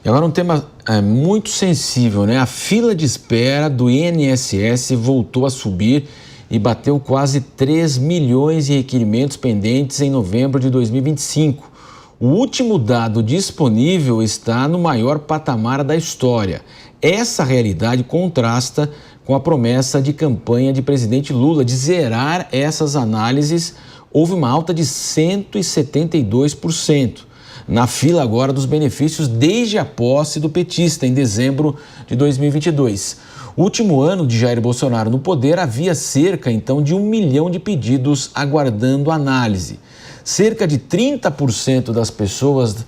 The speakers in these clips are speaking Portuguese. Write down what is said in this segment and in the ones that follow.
E agora um tema muito sensível, né? A fila de espera do INSS voltou a subir e bateu quase 3 milhões em requerimentos pendentes em novembro de 2025. O último dado disponível está no maior patamar da história. Essa realidade contrasta com a promessa de campanha de presidente Lula de zerar essas análises. Houve uma alta de 172% na fila agora dos benefícios desde a posse do petista em dezembro de 2022. O último ano de Jair Bolsonaro no poder havia cerca então de 1 milhão de pedidos aguardando análise. Cerca de 30% das pessoas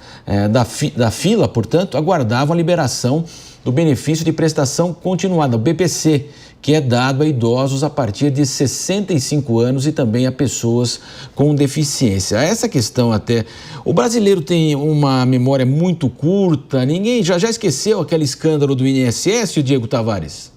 da fila, portanto, aguardavam a liberação do benefício de prestação continuada, o BPC, que é dado a idosos a partir de 65 anos e também a pessoas com deficiência. Essa questão até, o brasileiro tem uma memória muito curta, ninguém já esqueceu aquele escândalo do INSS, o Diego Tavares?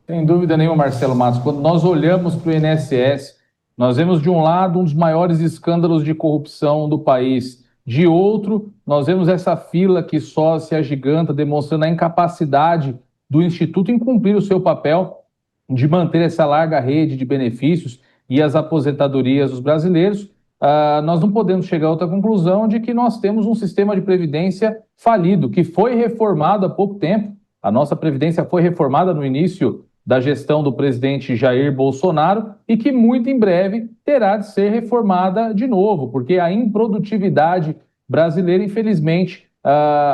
Sem dúvida nenhuma, Marcelo Matos. Quando nós olhamos para o INSS, nós vemos de um lado um dos maiores escândalos de corrupção do país. De outro, nós vemos essa fila que só se agiganta, demonstrando a incapacidade do Instituto em cumprir o seu papel de manter essa larga rede de benefícios e as aposentadorias dos brasileiros. Nós não podemos chegar a outra conclusão de que nós temos um sistema de previdência falido, que foi reformado há pouco tempo. A nossa previdência foi reformada no início da gestão do presidente Jair Bolsonaro e que muito em breve terá de ser reformada de novo, porque a improdutividade brasileira, infelizmente,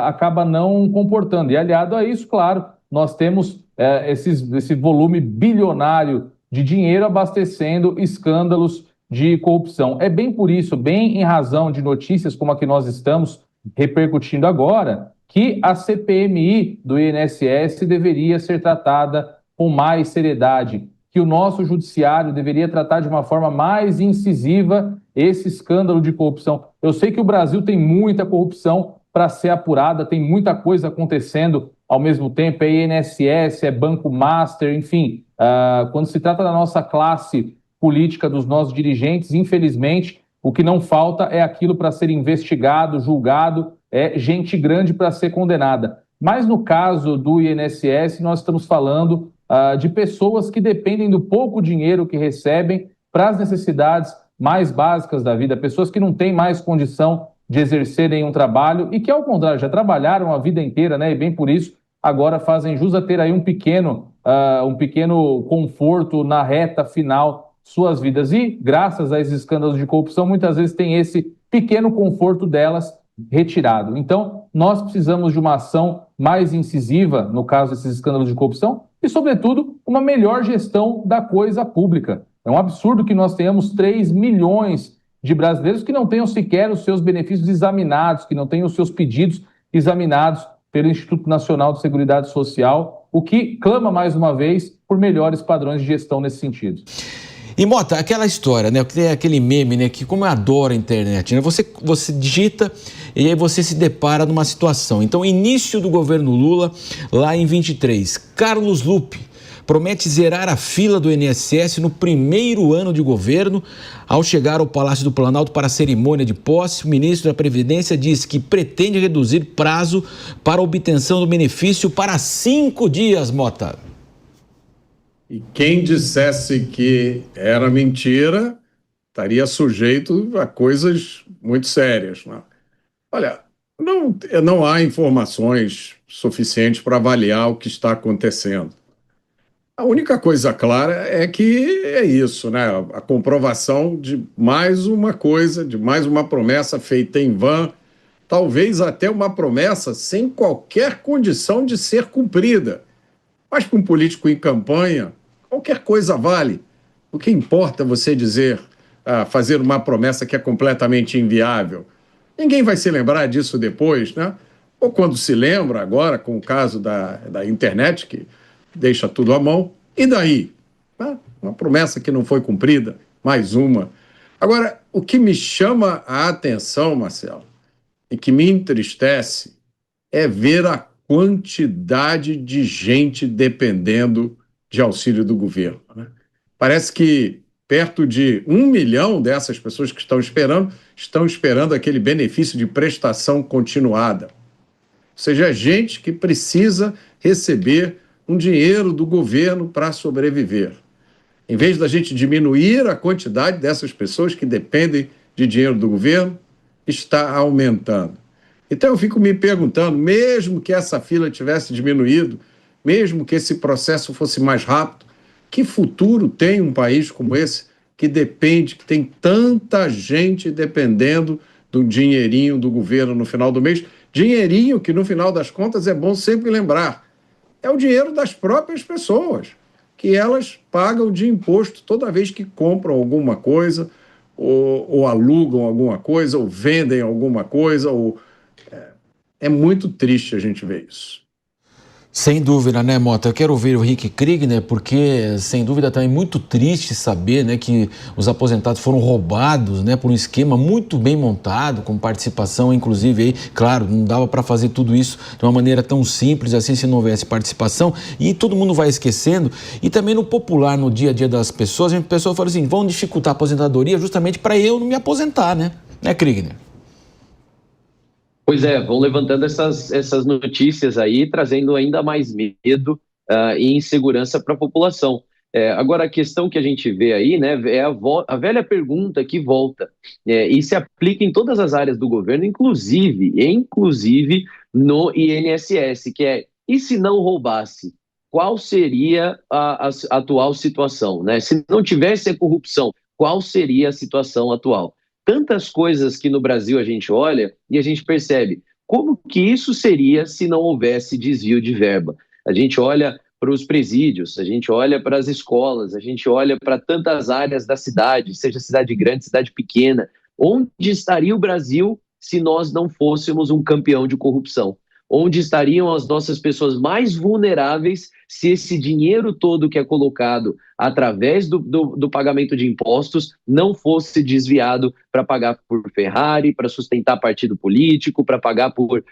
acaba não comportando. E aliado a isso, claro, nós temos esse volume bilionário de dinheiro abastecendo escândalos de corrupção. É bem por isso, bem em razão de notícias como a que nós estamos repercutindo agora, que a CPMI do INSS deveria ser tratada com mais seriedade, que o nosso judiciário deveria tratar de uma forma mais incisiva esse escândalo de corrupção. Eu sei que o Brasil tem muita corrupção para ser apurada, tem muita coisa acontecendo ao mesmo tempo, é INSS, é Banco Master, enfim, quando se trata da nossa classe política, dos nossos dirigentes, infelizmente, o que não falta é aquilo para ser investigado, julgado, é gente grande para ser condenada. Mas no caso do INSS, nós estamos falando de pessoas que dependem do pouco dinheiro que recebem para as necessidades mais básicas da vida, pessoas que não têm mais condição de exercerem um trabalho e que, ao contrário, já trabalharam a vida inteira, né? E bem por isso, agora fazem jus a ter aí um pequeno conforto na reta final de suas vidas. E, graças a esses escândalos de corrupção, muitas vezes tem esse pequeno conforto delas retirado. Então, nós precisamos de uma ação mais incisiva, no caso desses escândalos de corrupção, e, sobretudo, uma melhor gestão da coisa pública. É um absurdo que nós tenhamos 3 milhões de brasileiros que não tenham sequer os seus benefícios examinados, que não tenham os seus pedidos examinados pelo Instituto Nacional de Seguridade Social, o que clama, mais uma vez, por melhores padrões de gestão nesse sentido. E, Mota, aquela história, né? Tem aquele meme, né? Que como eu adoro a internet, né? Você digita e aí você se depara numa situação. Então, início do governo Lula, lá em 23. Carlos Lupe promete zerar a fila do INSS no primeiro ano de governo. Ao chegar ao Palácio do Planalto para a cerimônia de posse, o ministro da Previdência disse que pretende reduzir prazo para obtenção do benefício para 5 dias, Mota. E quem dissesse que era mentira estaria sujeito a coisas muito sérias, né? Olha, não há informações suficientes para avaliar o que está acontecendo. A única coisa clara é que é isso, né? A comprovação de mais uma coisa, de mais uma promessa feita em vão, talvez até uma promessa sem qualquer condição de ser cumprida. Mas para um político em campanha, qualquer coisa vale. O que importa é você fazer uma promessa que é completamente inviável. Ninguém vai se lembrar disso depois, né? Ou quando se lembra agora, com o caso da internet, que deixa tudo à mão, e daí? Uma promessa que não foi cumprida, mais uma. Agora, o que me chama a atenção, Marcelo, e que me entristece, é ver a quantidade de gente dependendo de auxílio do governo, né? Parece que perto de 1 milhão dessas pessoas que estão esperando aquele benefício de prestação continuada. seja, é gente que precisa receber um dinheiro do governo para sobreviver. Em vez da gente diminuir a quantidade dessas pessoas que dependem de dinheiro do governo, está aumentando. Então eu fico me perguntando, mesmo que essa fila tivesse diminuído, mesmo que esse processo fosse mais rápido, que futuro tem um país como esse que depende, que tem tanta gente dependendo do dinheirinho do governo no final do mês? Dinheirinho que, no final das contas, é bom sempre lembrar, é o dinheiro das próprias pessoas, que elas pagam de imposto toda vez que compram alguma coisa, ou alugam alguma coisa, ou vendem alguma coisa. É muito triste a gente ver isso. Sem dúvida, né, Mota? Eu quero ouvir o Rick Kriegner, porque, sem dúvida, também é muito triste saber, né, que os aposentados foram roubados, né, por um esquema muito bem montado, com participação, inclusive, aí, claro, não dava para fazer tudo isso de uma maneira tão simples assim se não houvesse participação, e todo mundo vai esquecendo. E também no popular, no dia a dia das pessoas, a pessoa fala assim, vão dificultar a aposentadoria justamente para eu não me aposentar, né, Kriegner? Pois é, vão levantando essas notícias aí, trazendo ainda mais medo e insegurança para a população. Agora, a questão que a gente vê aí, né, é a velha pergunta que volta, e se aplica em todas as áreas do governo, inclusive no INSS, que é, e se não roubasse? Qual seria a atual situação, né? Se não tivesse a corrupção, qual seria a situação atual? Tantas coisas que no Brasil a gente olha e a gente percebe como que isso seria se não houvesse desvio de verba. A gente olha para os presídios, a gente olha para as escolas, a gente olha para tantas áreas da cidade, seja cidade grande, cidade pequena. Onde estaria o Brasil se nós não fôssemos um campeão de corrupção? Onde estariam as nossas pessoas mais vulneráveis se esse dinheiro todo que é colocado através do pagamento de impostos não fosse desviado para pagar por Ferrari, para sustentar partido político, para pagar por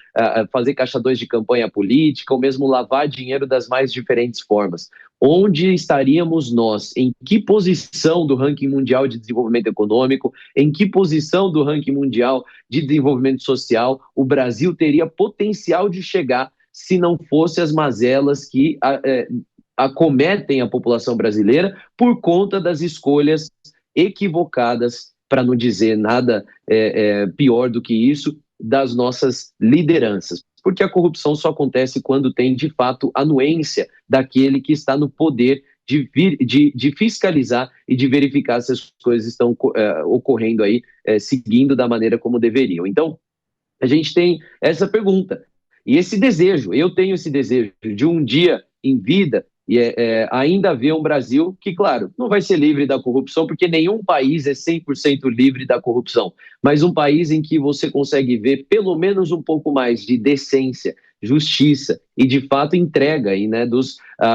fazer caixa 2 de campanha política, ou mesmo lavar dinheiro das mais diferentes formas? Onde estaríamos nós? Em que posição do ranking mundial de desenvolvimento econômico? Em que posição do ranking mundial de desenvolvimento social o Brasil teria potencial de chegar se não fosse as mazelas que acometem a população brasileira por conta das escolhas equivocadas, para não dizer nada pior do que isso, das nossas lideranças. Porque a corrupção só acontece quando tem, de fato, anuência daquele que está no poder de fiscalizar e de verificar se as coisas estão ocorrendo aí, seguindo da maneira como deveriam. Então, a gente tem essa pergunta e esse desejo, eu tenho esse desejo de um dia em vida e ainda ver um Brasil que, claro, não vai ser livre da corrupção, porque nenhum país é 100% livre da corrupção, mas um país em que você consegue ver pelo menos um pouco mais de decência, justiça e, de fato, entrega aí, né,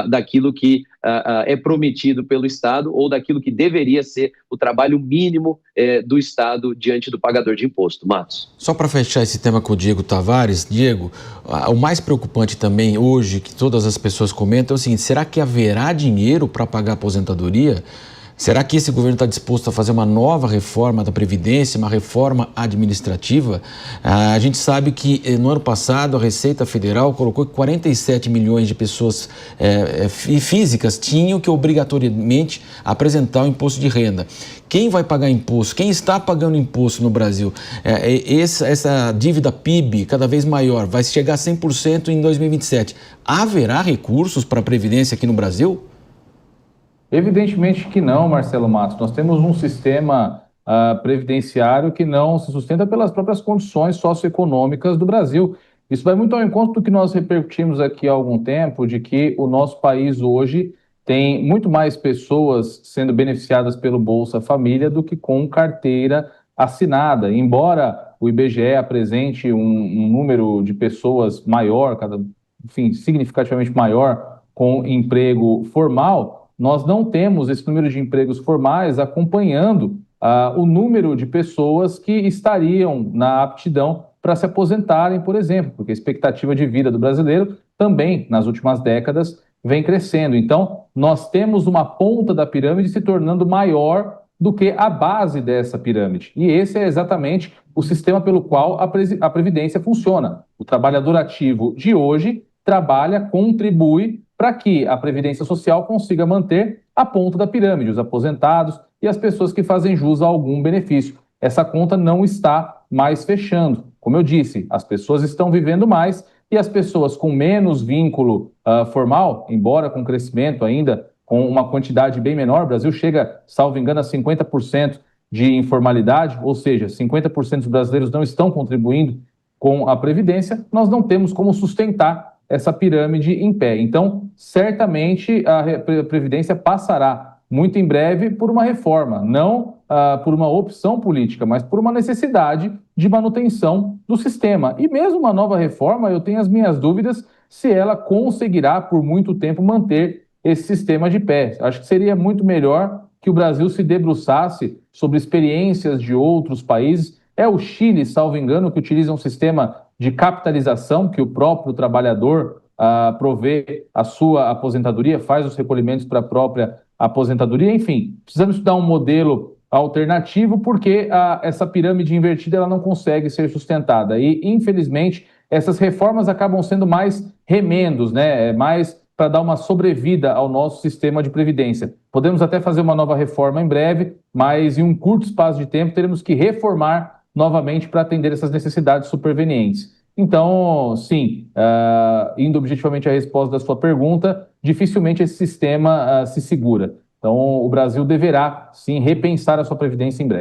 daquilo que é prometido pelo Estado ou daquilo que deveria ser o trabalho mínimo do Estado diante do pagador de imposto. Matos. Só para fechar esse tema com o Diego Tavares, Diego, o mais preocupante também hoje, que todas as pessoas comentam, é o seguinte: será que haverá dinheiro para pagar a aposentadoria? Será que esse governo está disposto a fazer uma nova reforma da Previdência, uma reforma administrativa? A gente sabe que no ano passado a Receita Federal colocou que 47 milhões de pessoas físicas tinham que obrigatoriamente apresentar o imposto de renda. Quem vai pagar imposto? Quem está pagando imposto no Brasil? Essa dívida PIB cada vez maior vai chegar a 100% em 2027. Haverá recursos para a Previdência aqui no Brasil? Evidentemente que não, Marcelo Matos. Nós temos um sistema previdenciário que não se sustenta pelas próprias condições socioeconômicas do Brasil. Isso vai muito ao encontro do que nós repercutimos aqui há algum tempo, de que o nosso país hoje tem muito mais pessoas sendo beneficiadas pelo Bolsa Família do que com carteira assinada. Embora o IBGE apresente um número de pessoas maior, significativamente maior, com emprego formal, nós não temos esse número de empregos formais acompanhando o número de pessoas que estariam na aptidão para se aposentarem, por exemplo, porque a expectativa de vida do brasileiro também, nas últimas décadas, vem crescendo. Então, nós temos uma ponta da pirâmide se tornando maior do que a base dessa pirâmide. E esse é exatamente o sistema pelo qual a Previdência funciona. O trabalhador ativo de hoje trabalha, contribui para que a Previdência Social consiga manter a ponta da pirâmide, os aposentados e as pessoas que fazem jus a algum benefício. Essa conta não está mais fechando. Como eu disse, as pessoas estão vivendo mais e as pessoas com menos vínculo formal, embora com crescimento ainda, com uma quantidade bem menor, o Brasil chega, salvo engano, a 50% de informalidade, ou seja, 50% dos brasileiros não estão contribuindo com a Previdência, nós não temos como sustentar essa pirâmide em pé. Então, certamente a Previdência passará muito em breve por uma reforma, não por uma opção política, mas por uma necessidade de manutenção do sistema. E mesmo uma nova reforma, eu tenho as minhas dúvidas se ela conseguirá por muito tempo manter esse sistema de pé. Acho que seria muito melhor que o Brasil se debruçasse sobre experiências de outros países. É o Chile, salvo engano, que utiliza um sistema de capitalização, que o próprio trabalhador provê a sua aposentadoria, faz os recolhimentos para a própria aposentadoria. Enfim, precisamos estudar um modelo alternativo, porque essa pirâmide invertida ela não consegue ser sustentada. E, infelizmente, essas reformas acabam sendo mais remendos, né? Mais para dar uma sobrevida ao nosso sistema de previdência. Podemos até fazer uma nova reforma em breve, mas em um curto espaço de tempo teremos que reformar novamente para atender essas necessidades supervenientes. Então, sim, indo objetivamente à resposta da sua pergunta, dificilmente esse sistema se segura. Então, o Brasil deverá, sim, repensar a sua previdência em breve.